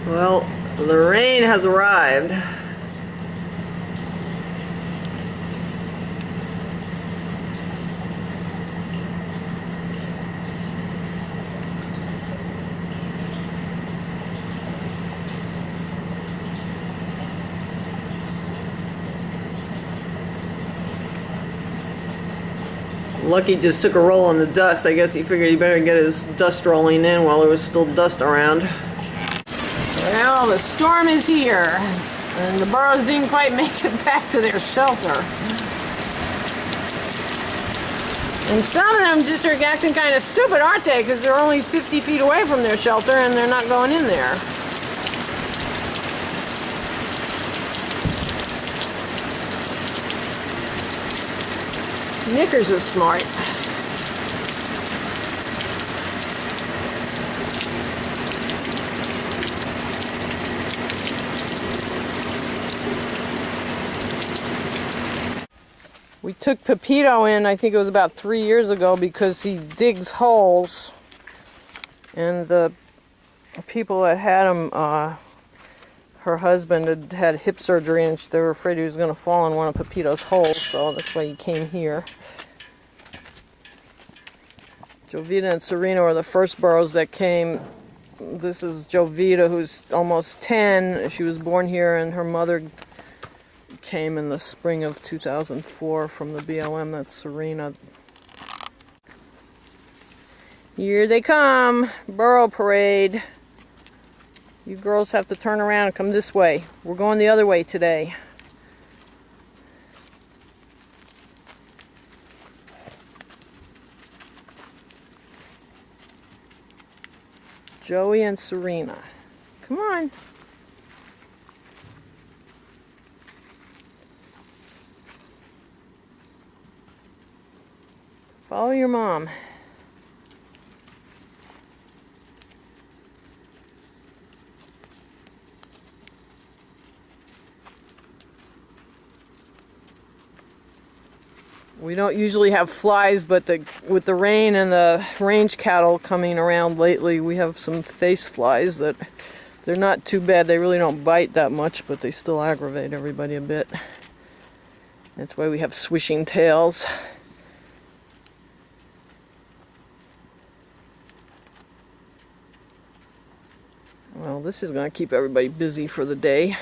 Well, the rain has arrived. Lucky just took a roll in the dust. I guess he figured he better get his dust rolling in while there was still dust around. Well, the storm is here, and the burros didn't quite make it back to their shelter. And some of them just are acting kind of stupid, aren't they? Because they're only 50 feet away from their shelter, and they're not going in there. Knickers is smart. We took Pepito in, I think it was about 3 years ago, because he digs holes. And the people that had him, her husband had had hip surgery, and they were afraid he was going to fall in one of Pepito's holes, so that's why he came here. Jovita and Serena were the first burros that came. This is Jovita, who's almost 10. She was born here, and her mother came in the spring of 2004 from the BLM. That's Serena. Here they come, burro parade. You girls have to turn around and come this way. We're going the other way today. Joey and Serena. Come on. Follow your mom. We don't usually have flies, but with the rain and the range cattle coming around lately, we have some face flies that they're not too bad. They really don't bite that much, but they still aggravate everybody a bit. That's why we have swishing tails. Well, this is going to keep everybody busy for the day.